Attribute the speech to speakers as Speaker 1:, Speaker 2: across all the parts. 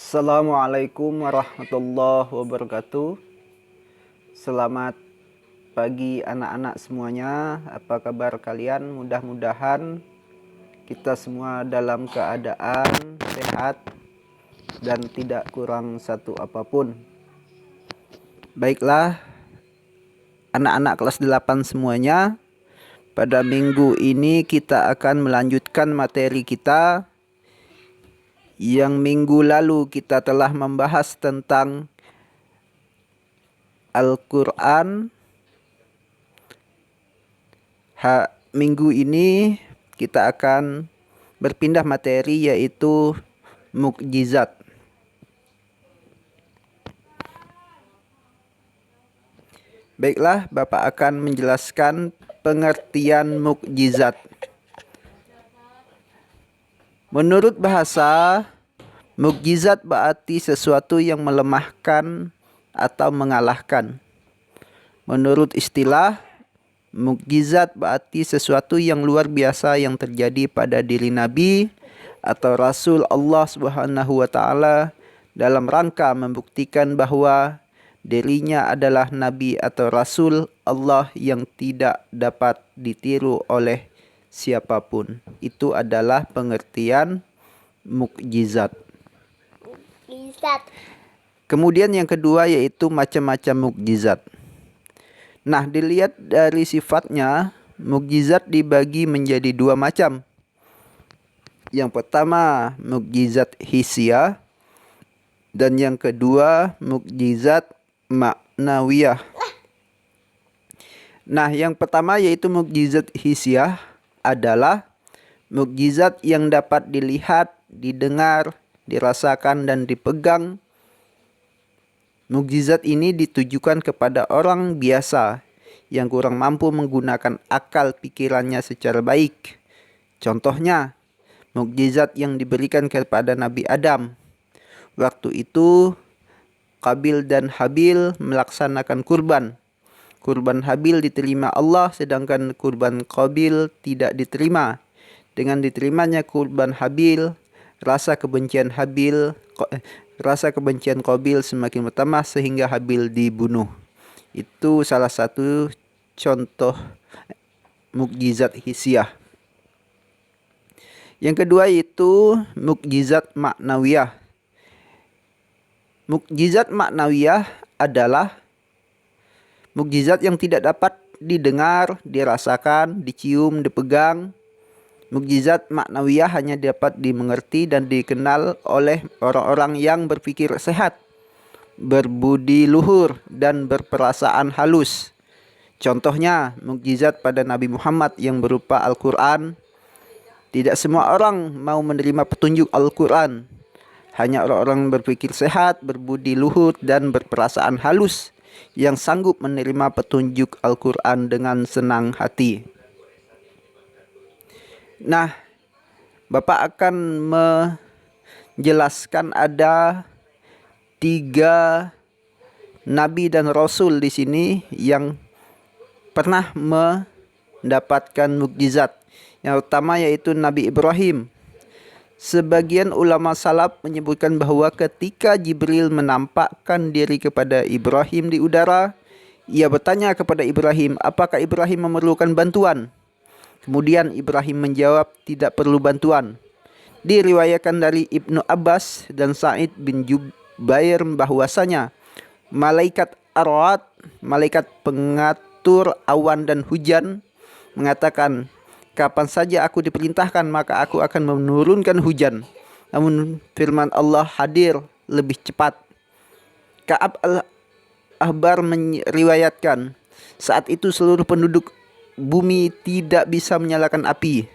Speaker 1: Assalamualaikum warahmatullahi wabarakatuh. Selamat pagi anak-anak semuanya. Apa kabar kalian? Mudah-mudahan kita semua dalam keadaan sehat dan tidak kurang satu apapun. Baiklah, anak-anak kelas 8 semuanya. Pada minggu ini kita akan melanjutkan materi kita yang minggu lalu kita telah membahas tentang Al-Quran. Minggu ini kita akan berpindah materi, yaitu mukjizat. Baiklah, Bapak akan menjelaskan pengertian mukjizat. Menurut bahasa, mukjizat berarti sesuatu yang melemahkan atau mengalahkan. Menurut istilah, mukjizat berarti sesuatu yang luar biasa yang terjadi pada diri Nabi atau Rasul Allah Subhanahu wa taala dalam rangka membuktikan bahwa dirinya adalah nabi atau rasul Allah yang tidak dapat ditiru oleh siapapun. Itu adalah pengertian mukjizat. Kemudian yang kedua yaitu macam-macam mukjizat. Nah, dilihat dari sifatnya, mukjizat dibagi menjadi dua macam. Yang pertama mukjizat hisiah dan yang kedua mukjizat maknawiyah. Nah, yang pertama yaitu mukjizat hisiah adalah mukjizat yang dapat dilihat, didengar, dirasakan dan dipegang. Mukjizat ini ditujukan kepada orang biasa yang kurang mampu menggunakan akal pikirannya secara baik. Contohnya, mukjizat yang diberikan kepada Nabi Adam. Waktu itu Qabil dan Habil melaksanakan kurban. Kurban Habil diterima Allah sedangkan kurban Qabil tidak diterima. Dengan diterimanya kurban Habil, rasa kebencian Qabil semakin bertambah sehingga Habil dibunuh. Itu salah satu contoh mukjizat hisiah. Yang kedua yaitu mukjizat maknawiyah. Mukjizat maknawiyah adalah mukjizat yang tidak dapat didengar, dirasakan, dicium, dipegang. Mukjizat maknawiyah hanya dapat dimengerti dan dikenal oleh orang-orang yang berpikir sehat, berbudi luhur, dan berperasaan halus. Contohnya, mukjizat pada Nabi Muhammad yang berupa Al-Quran. Tidak semua orang mau menerima petunjuk Al-Quran. Hanya orang-orang berpikir sehat, berbudi luhur, dan berperasaan halus yang sanggup menerima petunjuk Al-Quran dengan senang hati. Nah, Bapak akan menjelaskan ada 3 nabi dan rasul di sini yang pernah mendapatkan mukjizat. Yang pertama yaitu Nabi Ibrahim. Sebagian ulama salaf menyebutkan bahwa ketika Jibril menampakkan diri kepada Ibrahim di udara, ia bertanya kepada Ibrahim, apakah Ibrahim memerlukan bantuan? Kemudian Ibrahim menjawab tidak perlu bantuan. Diriwayatkan dari Ibnu Abbas dan Sa'id bin Jubair bahwasanya malaikat Ar-Ra'd, malaikat pengatur awan dan hujan, mengatakan, kapan saja aku diperintahkan maka aku akan menurunkan hujan. Namun firman Allah hadir lebih cepat. Ka'ab al-Ahbar meriwayatkan, saat itu seluruh penduduk bumi tidak bisa menyalakan api,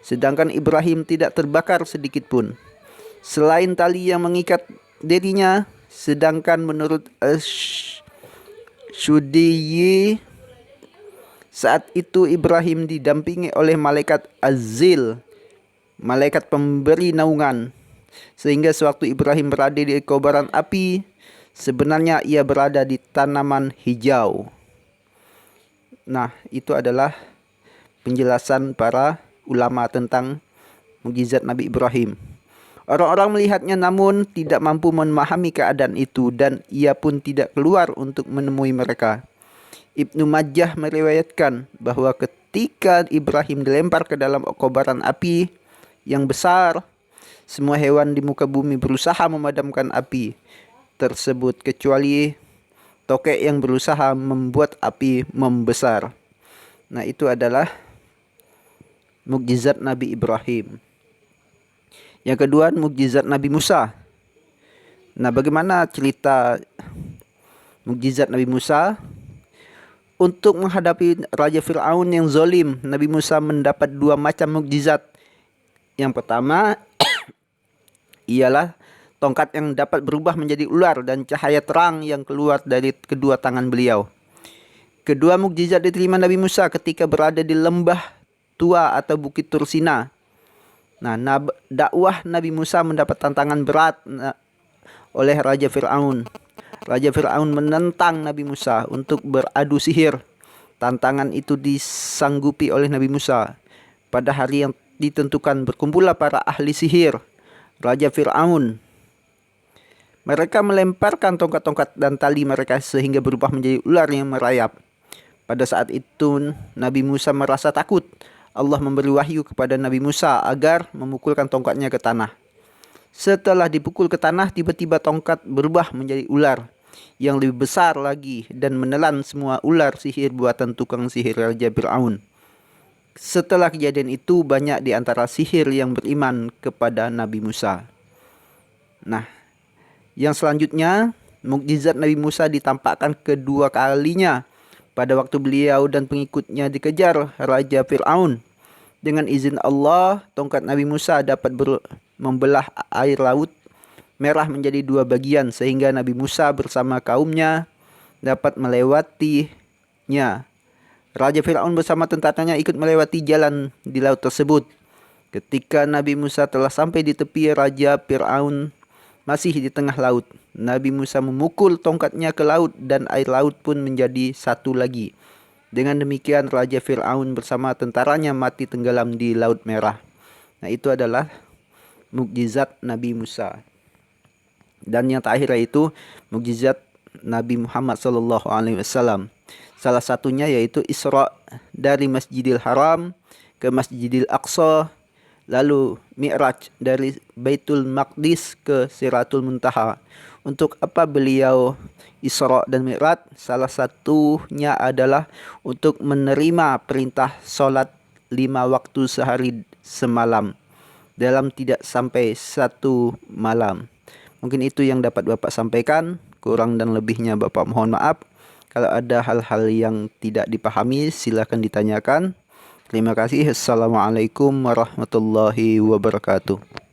Speaker 1: sedangkan Ibrahim tidak terbakar sedikit pun, selain tali yang mengikat dirinya. Sedangkan menurut Syudiyi, saat itu Ibrahim didampingi oleh malaikat Azil, malaikat pemberi naungan, sehingga sewaktu Ibrahim berada di kobaran api, sebenarnya ia berada di tanaman hijau. Nah, itu adalah penjelasan para ulama tentang mukjizat Nabi Ibrahim. Orang-orang melihatnya namun tidak mampu memahami keadaan itu dan ia pun tidak keluar untuk menemui mereka. Ibnu Majah meriwayatkan bahwa ketika Ibrahim dilempar ke dalam kobaran api yang besar, semua hewan di muka bumi berusaha memadamkan api tersebut kecuali tokek yang berusaha membuat api membesar. Nah, itu adalah mukjizat Nabi Ibrahim. Yang kedua, mukjizat Nabi Musa. Nah, bagaimana cerita mukjizat Nabi Musa? Untuk menghadapi Raja Fir'aun yang zalim, Nabi Musa mendapat dua macam mukjizat. Yang pertama ialah tongkat yang dapat berubah menjadi ular dan cahaya terang yang keluar dari kedua tangan beliau. Kedua mukjizat diterima Nabi Musa ketika berada di lembah tua atau Bukit Tursina. Nah, dakwah Nabi Musa mendapat tantangan berat oleh Raja Fir'aun. Raja Fir'aun menentang Nabi Musa untuk beradu sihir. Tantangan itu disanggupi oleh Nabi Musa. Pada hari yang ditentukan berkumpullah para ahli sihir Raja Fir'aun. Mereka melemparkan tongkat-tongkat dan tali mereka sehingga berubah menjadi ular yang merayap. Pada saat itu Nabi Musa merasa takut. Allah memberi wahyu kepada Nabi Musa agar memukulkan tongkatnya ke tanah. Setelah dipukul ke tanah, tiba-tiba tongkat berubah menjadi ular yang lebih besar lagi dan menelan semua ular sihir buatan tukang sihir Raja Fir'aun. Setelah kejadian itu, banyak di antara sihir yang beriman kepada Nabi Musa. Nah, yang selanjutnya, mukjizat Nabi Musa ditampakkan kedua kalinya pada waktu beliau dan pengikutnya dikejar Raja Fir'aun. Dengan izin Allah, tongkat Nabi Musa dapat membelah air laut merah menjadi dua bagian sehingga Nabi Musa bersama kaumnya dapat melewatinya. Raja Fir'aun bersama tentaranya ikut melewati jalan di laut tersebut. Ketika Nabi Musa telah sampai di tepi, Raja Fir'aun masih di tengah laut. Nabi Musa memukul tongkatnya ke laut dan air laut pun menjadi satu lagi. Dengan demikian Raja Fir'aun bersama tentaranya mati tenggelam di Laut Merah. Nah, itu adalah mukjizat Nabi Musa. Dan yang terakhir yaitu mukjizat Nabi Muhammad SAW. Salah satunya yaitu Isra dari Masjidil Haram ke Masjidil Aqsa, lalu Mi'raj dari Baitul Maqdis ke Siratul Muntaha. Untuk apa beliau Isra dan Mi'raj? Salah satunya adalah untuk menerima perintah solat 5 waktu sehari semalam dalam tidak sampai 1 malam. Mungkin itu yang dapat Bapak sampaikan. Kurang dan lebihnya Bapak mohon maaf. Kalau ada hal-hal yang tidak dipahami silakan ditanyakan. Terima kasih. Assalamualaikum warahmatullahi wabarakatuh.